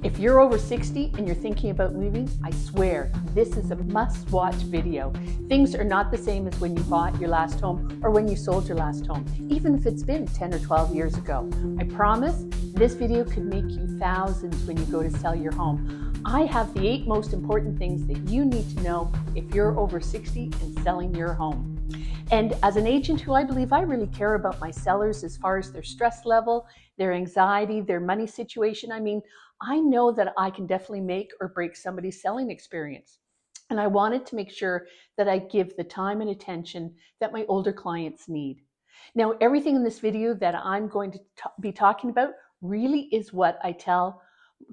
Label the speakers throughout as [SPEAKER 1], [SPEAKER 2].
[SPEAKER 1] If you're over 60 and you're thinking about moving, I swear this is a must-watch video. Things are not the same as when you bought your last home or when you sold your last home, even if it's been 10 or 12 years ago. I promise this video could make you thousands when you go to sell your home. I have the 8 most important things that you need to know if you're over 60 and selling your home. And as an agent who I believe I really care about my sellers as far as their stress level, their anxiety, their money situation. I mean, I know that I can definitely make or break somebody's selling experience. And I wanted to make sure that I give the time and attention that my older clients need. Now, everything in this video that I'm going to be talking about really is what I tell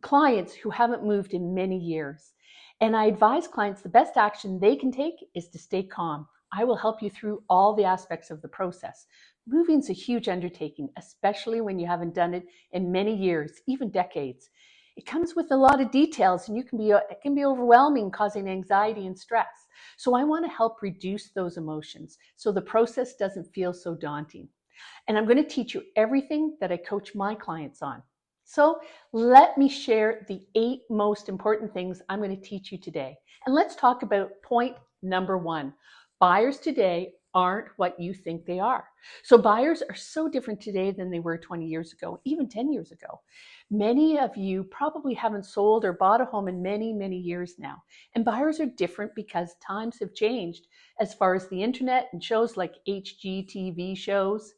[SPEAKER 1] clients who haven't moved in many years. And I advise clients the best action they can take is to stay calm. I will help you through all the aspects of the process. Moving's a huge undertaking, especially when you haven't done it in many years, even decades. It comes with a lot of details and it can be overwhelming, causing anxiety and stress. So I want to help reduce those emotions so the process doesn't feel so daunting. And I'm going to teach you everything that I coach my clients on. So let me share the 8 most important things I'm going to teach you today. And let's talk about point number 1. Buyers today aren't what you think they are. So buyers are so different today than they were 20 years ago, even 10 years ago. Many of you probably haven't sold or bought a home in many, many years now. And buyers are different because times have changed as far as the internet and shows like HGTV shows.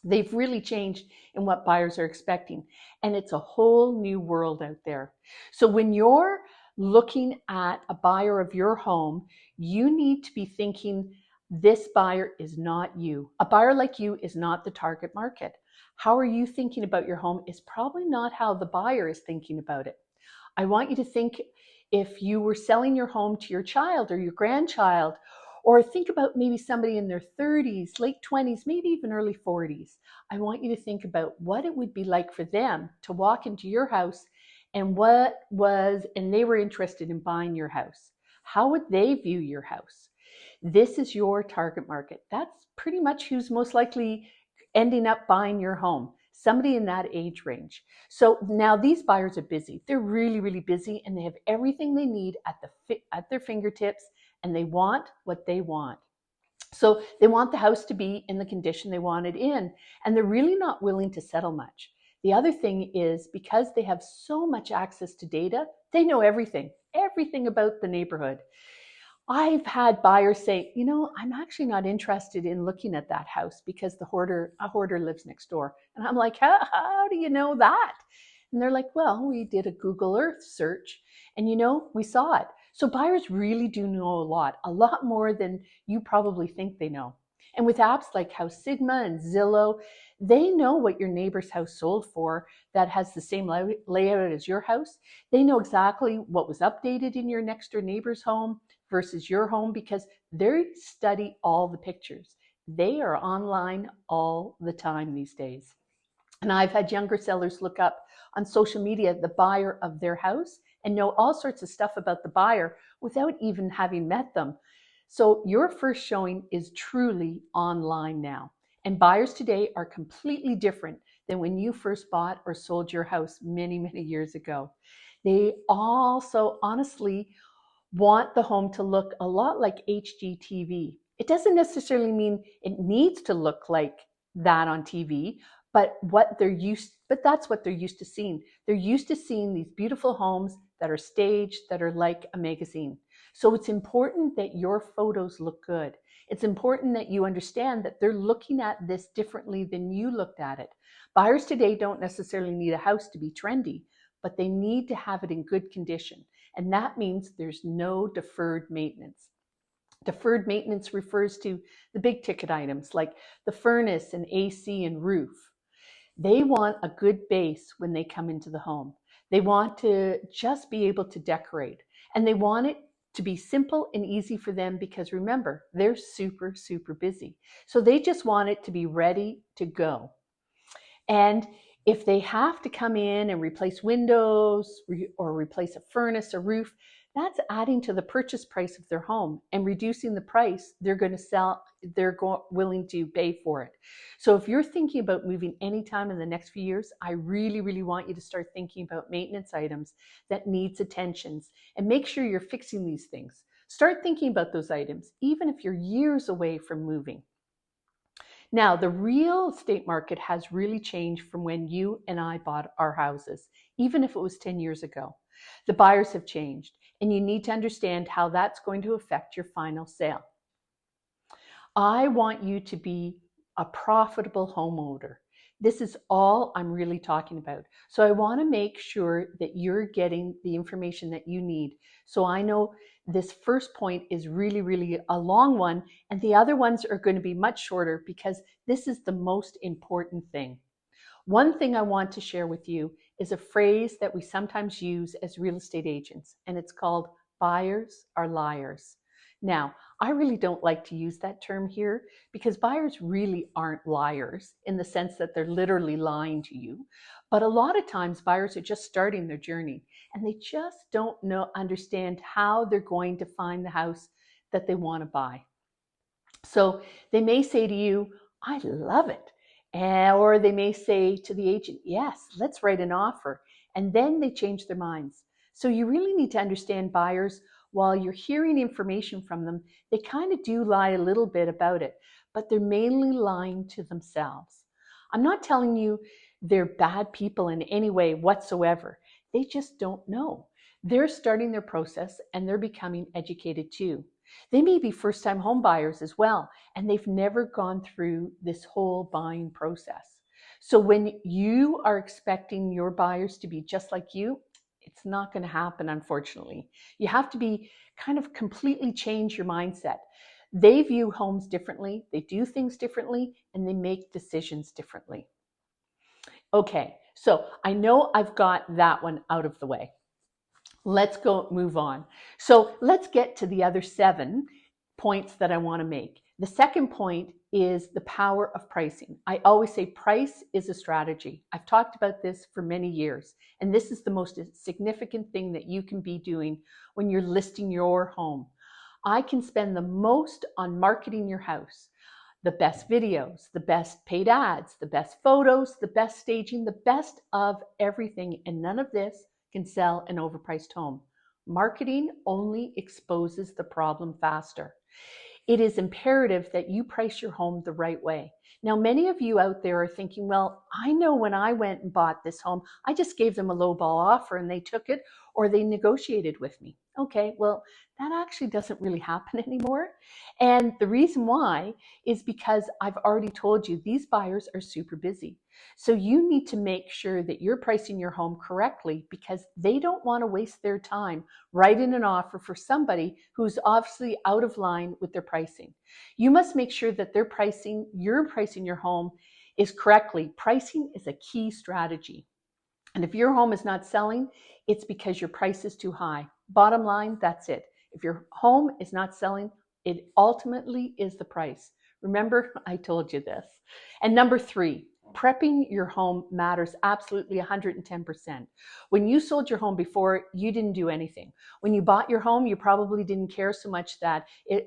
[SPEAKER 1] They've really changed in what buyers are expecting. And it's a whole new world out there. So when you're looking at a buyer of your home, you need to be thinking, this buyer is not you. A buyer like you is not the target market. How are you thinking about your home is probably not how the buyer is thinking about it. I want you to think if you were selling your home to your child or your grandchild, or think about maybe somebody in their 30s, late 20s, maybe even early 40s. I want you to think about what it would be like for them to walk into your house and they were interested in buying your house. How would they view your house? This is your target market. That's pretty much who's most likely ending up buying your home. Somebody in that age range. So now these buyers are busy. They're really, really busy and they have everything they need at their fingertips and they want what they want. So they want the house to be in the condition they want it in and they're really not willing to settle much. The other thing is because they have so much access to data, they know everything about the neighborhood. I've had buyers say, I'm actually not interested in looking at that house because a hoarder lives next door. And I'm like, how do you know that? And they're like, well, we did a Google Earth search and we saw it. So buyers really do know a lot more than you probably think they know. And with apps like House Sigma and Zillow, they know what your neighbor's house sold for that has the same layout as your house. They know exactly what was updated in your next door neighbor's home versus your home because they study all the pictures. They are online all the time these days. And I've had younger sellers look up on social media the buyer of their house and know all sorts of stuff about the buyer without even having met them. So your first showing is truly online now. And buyers today are completely different than when you first bought or sold your house many, many years ago. They also honestly want the home to look a lot like HGTV. It doesn't necessarily mean it needs to look like that on TV, but that's what they're used to seeing. They're used to seeing these beautiful homes that are staged, that are like a magazine. So it's important that your photos look good. It's important that you understand that they're looking at this differently than you looked at it. Buyers today don't necessarily need a house to be trendy, but they need to have it in good condition. And that means there's no deferred maintenance. Deferred maintenance refers to the big ticket items like the furnace and AC and roof. They want a good base when they come into the home. They want to just be able to decorate and they want it to be simple and easy for them because remember, they're super, super busy. So they just want it to be ready to go. And if they have to come in and replace windows or replace a furnace or roof, that's adding to the purchase price of their home and reducing the price they're going to sell, willing to pay for it. So if you're thinking about moving anytime in the next few years, I really, really want you to start thinking about maintenance items that needs attentions and make sure you're fixing these things. Start thinking about those items, even if you're years away from moving. Now, the real estate market has really changed from when you and I bought our houses, even if it was 10 years ago. The buyers have changed, and you need to understand how that's going to affect your final sale. I want you to be a profitable homeowner. This is all I'm really talking about. So I want to make sure that you're getting the information that you need. So I know this first point is really, really a long one, and the other ones are going to be much shorter because this is the most important thing. One thing I want to share with you is a phrase that we sometimes use as real estate agents, and it's called buyers are liars. Now, I really don't like to use that term here because buyers really aren't liars in the sense that they're literally lying to you. But a lot of times buyers are just starting their journey and they just don't understand how they're going to find the house that they want to buy. So they may say to you, I love it. Or they may say to the agent, yes, let's write an offer. And then they change their minds. So you really need to understand buyers. While you're hearing information from them, they kind of do lie a little bit about it, but they're mainly lying to themselves. I'm not telling you they're bad people in any way whatsoever. They just don't know. They're starting their process and they're becoming educated too. They may be first-time home buyers as well, and they've never gone through this whole buying process. So when you are expecting your buyers to be just like you, it's not going to happen, unfortunately. You have to be kind of completely change your mindset. They view homes differently, they do things differently, and they make decisions differently. Okay, so I know I've got that one out of the way. Let's move on. So let's get to the other 7 points that I want to make. The second point is the power of pricing. I always say price is a strategy. I've talked about this for many years, and this is the most significant thing that you can be doing when you're listing your home. I can spend the most on marketing your house. The best videos, the best paid ads, the best photos, the best staging, the best of everything, and none of this can sell an overpriced home. Marketing only exposes the problem faster. It is imperative that you price your home the right way. Now, many of you out there are thinking, well, I know when I went and bought this home, I just gave them a lowball offer and they took it, or they negotiated with me. Okay, well, that actually doesn't really happen anymore. And the reason why is because I've already told you these buyers are super busy. So you need to make sure that you're pricing your home correctly because they don't want to waste their time writing an offer for somebody who's obviously out of line with their pricing. You must make sure that you're pricing your home is correctly. Pricing is a key strategy. And if your home is not selling, it's because your price is too high. Bottom line, that's it. If your home is not selling, it ultimately is the price. Remember, I told you this. And number 3, prepping your home matters absolutely 110%. When you sold your home before, you didn't do anything. When you bought your home, you probably didn't care so much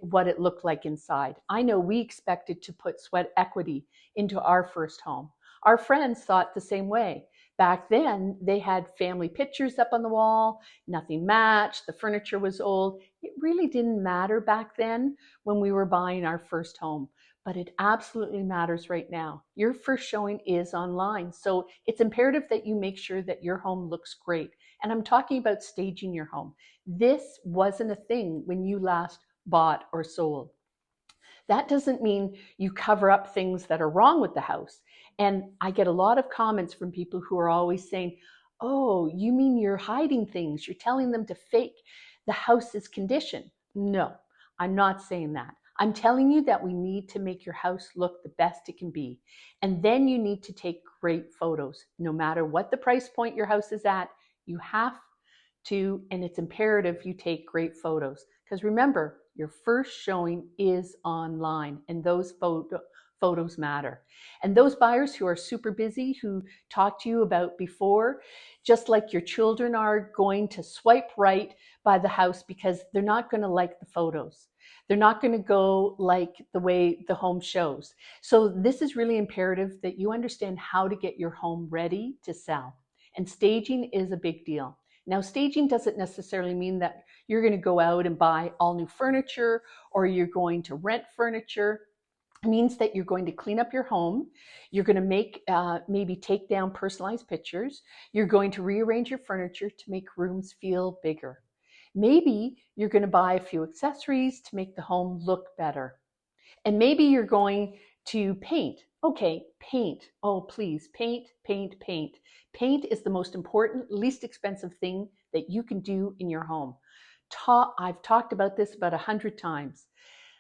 [SPEAKER 1] what it looked like inside. I know we expected to put sweat equity into our first home. Our friends thought the same way. Back then, they had family pictures up on the wall, nothing matched, the furniture was old. It really didn't matter back then when we were buying our first home, but it absolutely matters right now. Your first showing is online, so it's imperative that you make sure that your home looks great. And I'm talking about staging your home. This wasn't a thing when you last bought or sold. That doesn't mean you cover up things that are wrong with the house. And I get a lot of comments from people who are always saying, oh, you mean you're hiding things? You're telling them to fake the house's condition. No, I'm not saying that. I'm telling you that we need to make your house look the best it can be. And then you need to take great photos. No matter what the price point your house is at, you have to, and it's imperative you take great photos. Because remember, your first showing is online, and those photos matter. And those buyers who are super busy, who talked to you about before, just like your children are going to swipe right by the house because they're not going to like the photos. They're not going to go like the way the home shows. So this is really imperative that you understand how to get your home ready to sell. And staging is a big deal. Now, staging doesn't necessarily mean that you're going to go out and buy all new furniture or you're going to rent furniture. It means that you're going to clean up your home. You're going to make maybe take down personalized pictures. You're going to rearrange your furniture to make rooms feel bigger. Maybe you're going to buy a few accessories to make the home look better. And maybe you're going to paint. Okay, paint. Oh, please, paint, paint, paint. Paint is the most important, least expensive thing that you can do in your home. I've talked about this about 100 times.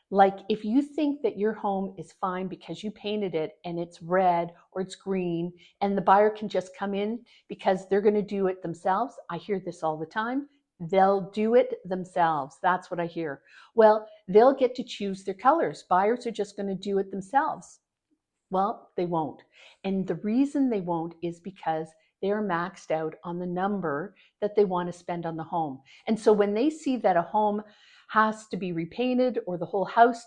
[SPEAKER 1] Like if you think that your home is fine because you painted it and it's red or it's green and the buyer can just come in because they're going to do it themselves. I hear this all the time. They'll do it themselves. That's what I hear. Well, they'll get to choose their colors. Buyers are just going to do it themselves. Well, they won't. And the reason they won't is because they're maxed out on the number that they want to spend on the home. And so when they see that a home has to be repainted or the whole house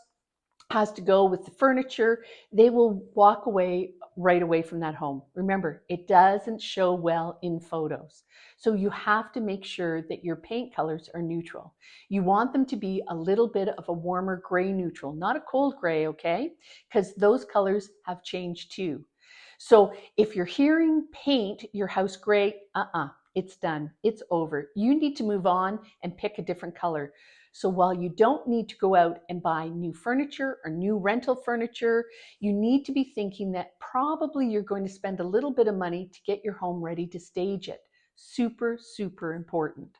[SPEAKER 1] has to go with the furniture, they will walk away right away from that home. Remember, it doesn't show well in photos. So you have to make sure that your paint colors are neutral. You want them to be a little bit of a warmer gray neutral, not a cold gray, okay? Because those colors have changed too. So if you're hearing paint your house gray, it's done. It's over. You need to move on and pick a different color. So while you don't need to go out and buy new furniture or new rental furniture, you need to be thinking that probably you're going to spend a little bit of money to get your home ready to stage it. Super, super important.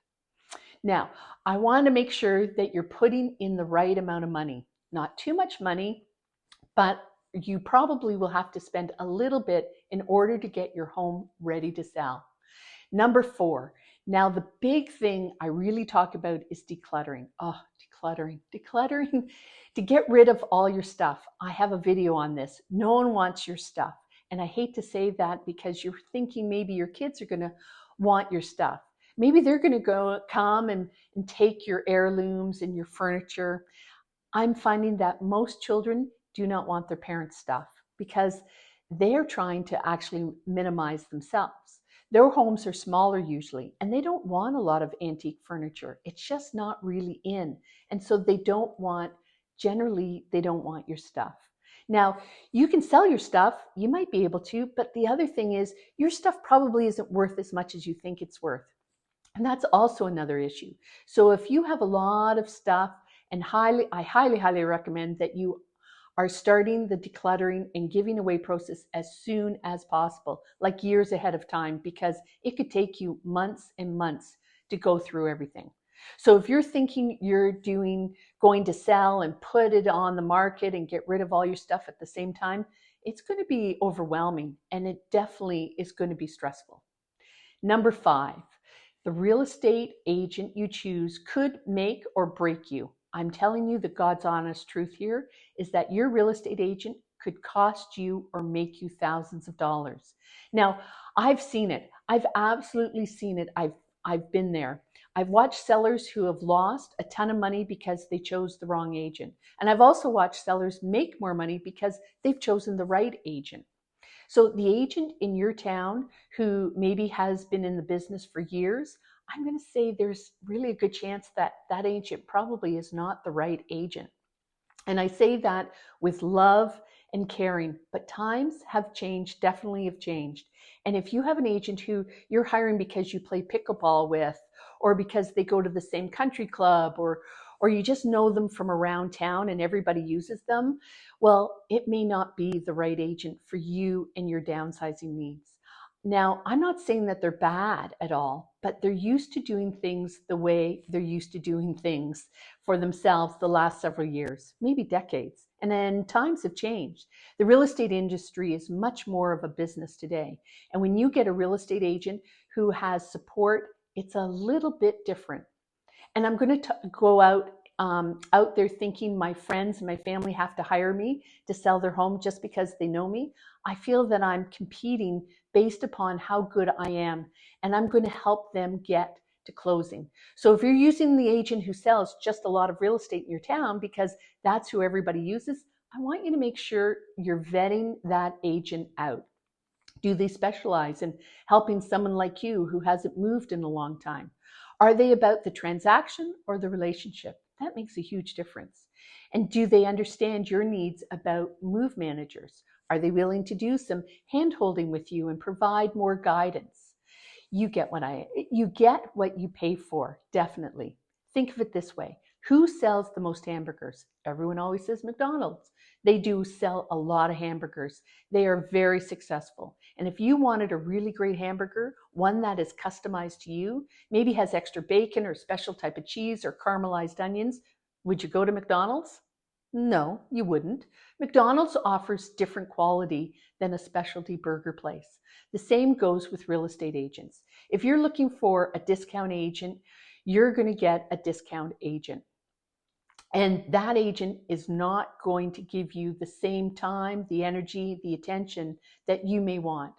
[SPEAKER 1] Now, I want to make sure that you're putting in the right amount of money. Not too much money, but you probably will have to spend a little bit in order to get your home ready to sell. Number 4. Now, the big thing I really talk about is decluttering. Oh, decluttering. Decluttering to get rid of all your stuff. I have a video on this. No one wants your stuff. And I hate to say that because you're thinking maybe your kids are going to want your stuff. Maybe they're going to come and take your heirlooms and your furniture. I'm finding that most children do not want their parents' stuff because they're trying to actually minimize themselves. Their homes are smaller usually, and they don't want a lot of antique furniture. It's just not really in. And so generally, they don't want your stuff. Now, you can sell your stuff, you might be able to, but the other thing is your stuff probably isn't worth as much as you think it's worth. And that's also another issue. So if you have a lot of stuff, and I highly recommend that you are starting the decluttering and giving away process as soon as possible, like years ahead of time, because it could take you months and months to go through everything. So if you're thinking you're going to sell and put it on the market and get rid of all your stuff at the same time, it's going to be overwhelming and it definitely is going to be stressful. Number 5, the real estate agent you choose could make or break you. I'm telling you the God's honest truth here is that your real estate agent could cost you or make you thousands of dollars. Now, I've seen it. I've absolutely seen it. I've been there. I've watched sellers who have lost a ton of money because they chose the wrong agent. And I've also watched sellers make more money because they've chosen the right agent. So the agent in your town who maybe has been in the business for years, I'm going to say there's really a good chance that that agent probably is not the right agent. And I say that with love and caring, but times have changed, definitely have changed. And if you have an agent who you're hiring because you play pickleball with, or because they go to the same country club, or you just know them from around town and everybody uses them, well, it may not be the right agent for you and your downsizing needs. Now, I'm not saying that they're bad at all, but they're used to doing things the way they're used to doing things for themselves the last several years, maybe decades. And then times have changed. The real estate industry is much more of a business today. And when you get a real estate agent who has support, it's a little bit different. And I'm going to go out out there thinking my friends and my family have to hire me to sell their home just because they know me. I feel that I'm competing based upon how good I am, and I'm going to help them get to closing. So if you're using the agent who sells just a lot of real estate in your town because that's who everybody uses, I want you to make sure you're vetting that agent out. Do they specialize in helping someone like you who hasn't moved in a long time? Are they about the transaction or the relationship? That makes a huge difference. And do they understand your needs about move managers? Are they willing to do some hand holding with you and provide more guidance? You get what you pay for, definitely. Think of it this way. Who sells the most hamburgers? Everyone always says McDonald's. They do sell a lot of hamburgers. They are very successful. And if you wanted a really great hamburger, one that is customized to you, maybe has extra bacon or special type of cheese or caramelized onions, would you go to McDonald's? No, you wouldn't. McDonald's offers different quality than a specialty burger place. The same goes with real estate agents. If you're looking for a discount agent, you're going to get a discount agent. And that agent is not going to give you the same time, the energy, the attention that you may want.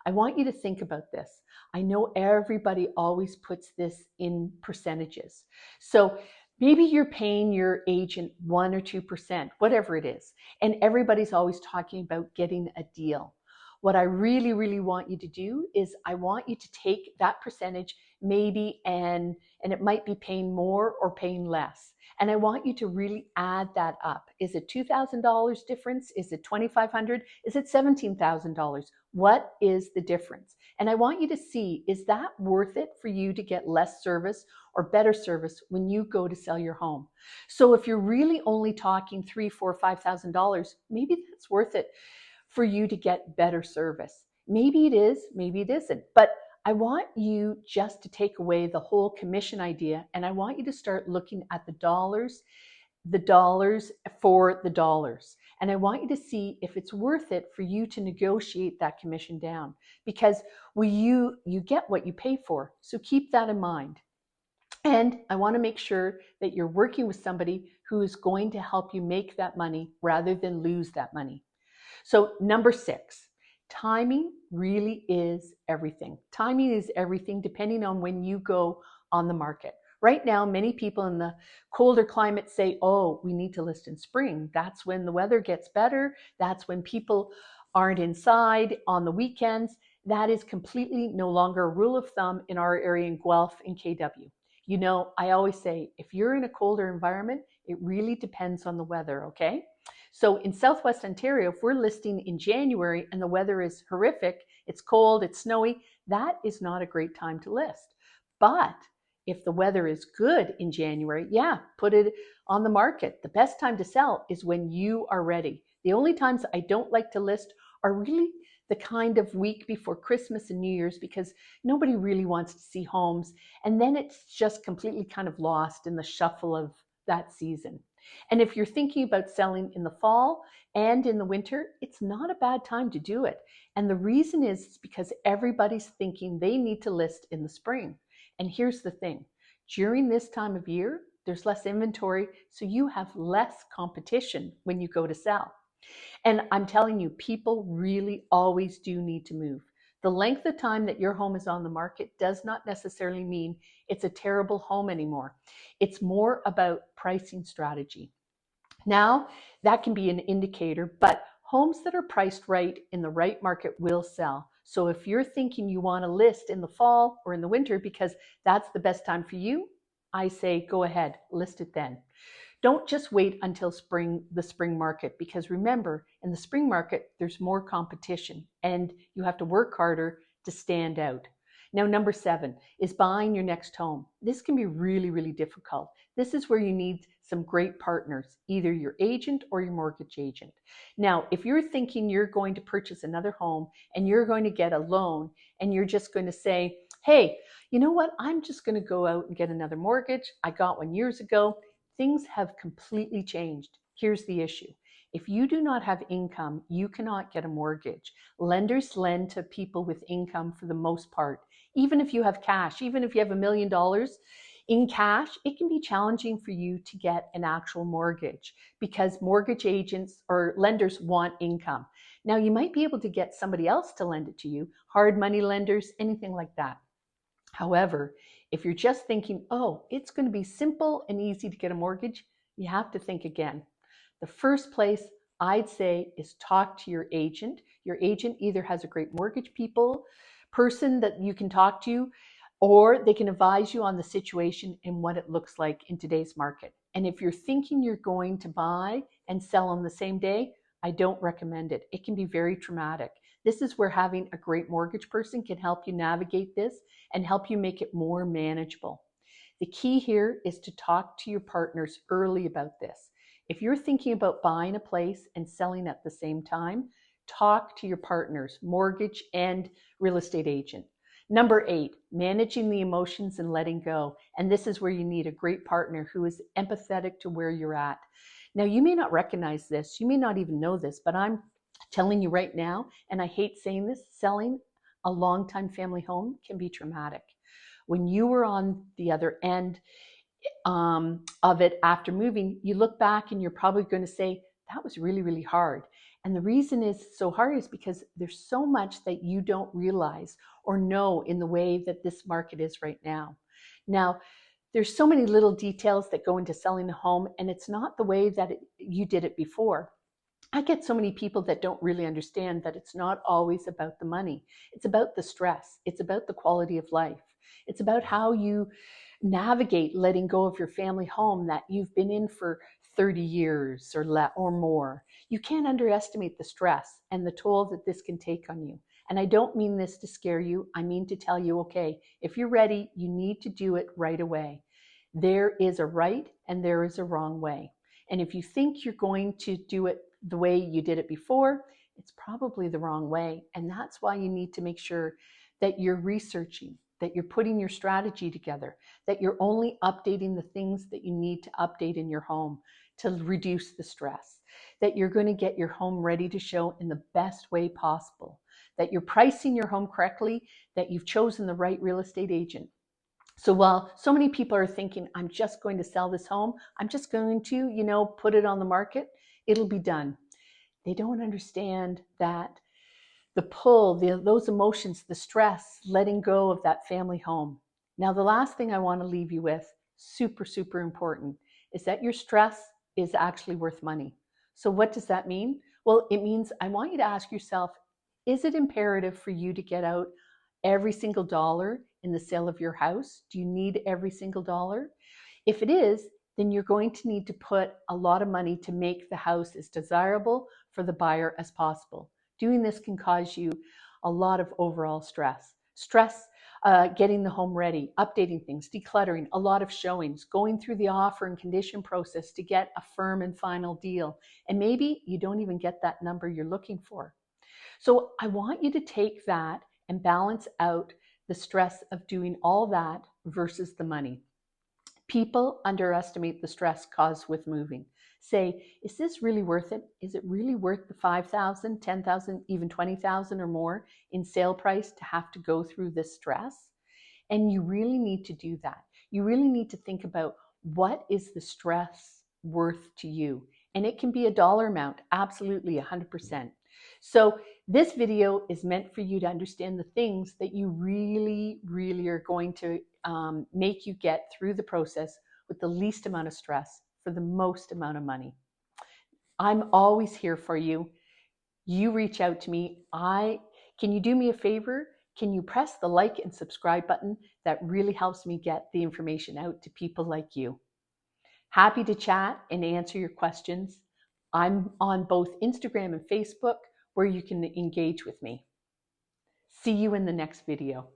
[SPEAKER 1] I want you to think about this. I know everybody always puts this in percentages. So maybe you're paying your agent 1 or 2%, whatever it is. And everybody's always talking about getting a deal. What I really, really want you to do is I want you to take that percentage maybe and it might be paying more or paying less. And I want you to really add that up. Is it $2,000 difference? Is it $2,500? Is it $17,000? What is the difference? And I want you to see, is that worth it for you to get less service or better service when you go to sell your home? So if you're really only talking $3,000, $4,000, $5,000, maybe that's worth it for you to get better service. Maybe it is, maybe it isn't. But I want you just to take away the whole commission idea, and I want you to start looking at the dollars for the dollars. And I want you to see if it's worth it for you to negotiate that commission down, because you get what you pay for. So keep that in mind. And I want to make sure that you're working with somebody who is going to help you make that money rather than lose that money. So number 6, timing really is everything. Timing is everything depending on when you go on the market. Right now, many people in the colder climate say, oh, we need to list in spring. That's when the weather gets better. That's when people aren't inside on the weekends. That is completely no longer a rule of thumb in our area in Guelph and KW. You know, I always say, if you're in a colder environment, it really depends on the weather, okay? So in Southwest Ontario, if we're listing in January and the weather is horrific, it's cold, it's snowy, that is not a great time to list. But if the weather is good in January, yeah, put it on the market. The best time to sell is when you are ready. The only times I don't like to list are really the kind of week before Christmas and New Year's, because nobody really wants to see homes. And then it's just completely kind of lost in the shuffle of that season. And if you're thinking about selling in the fall and in the winter, it's not a bad time to do it. And the reason is because everybody's thinking they need to list in the spring. And here's the thing, during this time of year, there's less inventory, so you have less competition when you go to sell. And I'm telling you, people really always do need to move. The length of time that your home is on the market does not necessarily mean it's a terrible home anymore. It's more about pricing strategy. Now, that can be an indicator, but homes that are priced right in the right market will sell. So if you're thinking you want to list in the fall or in the winter because that's the best time for you, I say go ahead, list it then. Don't just wait until the spring market, because remember, in the spring market, there's more competition and you have to work harder to stand out. Now, number 7 is buying your next home. This can be really, really difficult. This is where you need some great partners, either your agent or your mortgage agent. Now, if you're thinking you're going to purchase another home and you're going to get a loan and you're just going to say, hey, you know what? I'm just going to go out and get another mortgage. I got one years ago. Things have completely changed. Here's the issue. If you do not have income, you cannot get a mortgage. Lenders lend to people with income for the most part. Even if you have cash, even if you have $1 million, In cash, it can be challenging for you to get an actual mortgage because mortgage agents or lenders want income. Now, you might be able to get somebody else to lend it to you, hard money lenders, anything like that. However, if you're just thinking, oh, it's going to be simple and easy to get a mortgage, you have to think again. The first place I'd say is talk to your agent. Your agent either has a great mortgage person that you can talk to, or they can advise you on the situation and what it looks like in today's market. And if you're thinking you're going to buy and sell on the same day, I don't recommend it. It can be very traumatic. This is where having a great mortgage person can help you navigate this and help you make it more manageable. The key here is to talk to your partners early about this. If you're thinking about buying a place and selling at the same time, talk to your partners, mortgage and real estate agent. Number 8, managing the emotions and letting go. And this is where you need a great partner who is empathetic to where you're at. Now, you may not recognize this, you may not even know this, but I'm telling you right now, and I hate saying this, selling a long-time family home can be traumatic. When you were on the other end of it after moving, you look back and you're probably going to say, that was really, really hard. And the reason it's so hard is because there's so much that you don't realize or know in the way that this market is right now. Now, there's so many little details that go into selling a home, and it's not the way that you did it before. I get so many people that don't really understand that it's not always about the money. It's about the stress. It's about the quality of life. It's about how you navigate letting go of your family home that you've been in for 30 years or more. You can't underestimate the stress and the toll that this can take on you. And I don't mean this to scare you. I mean to tell you, okay, if you're ready, you need to do it right away. There is a right and there is a wrong way. And if you think you're going to do it the way you did it before, it's probably the wrong way. And that's why you need to make sure that you're researching, that you're putting your strategy together, that you're only updating the things that you need to update in your home to reduce the stress, that you're going to get your home ready to show in the best way possible, that you're pricing your home correctly, that you've chosen the right real estate agent. So while so many people are thinking, I'm just going to sell this home, I'm just going to, put it on the market, it'll be done. They don't understand that the pull, those emotions, the stress, letting go of that family home. Now, the last thing I want to leave you with, super, super important, is that your stress is actually worth money. So what does that mean? Well, it means I want you to ask yourself, is it imperative for you to get out every single dollar in the sale of your house? Do you need every single dollar? If it is, then you're going to need to put a lot of money to make the house as desirable for the buyer as possible. Doing this can cause you a lot of overall stress. Getting the home ready, updating things, decluttering, a lot of showings, going through the offer and condition process to get a firm and final deal. And maybe you don't even get that number you're looking for. So I want you to take that and balance out the stress of doing all that versus the money. People underestimate the stress caused with moving. Say, is this really worth it? Is it really worth the $5,000, $10,000, even $20,000 or more in sale price to have to go through this stress? And you really need to do that. You really need to think about what is the stress worth to you? And it can be a dollar amount, absolutely 100%. So this video is meant for you to understand the things that you really, really are going to make you get through the process with the least amount of stress for the most amount of money. I'm always here for you. You reach out to me. Can you do me a favor? Can you press the like and subscribe button? That really helps me get the information out to people like you. Happy to chat and answer your questions. I'm on both Instagram and Facebook where you can engage with me. See you in the next video.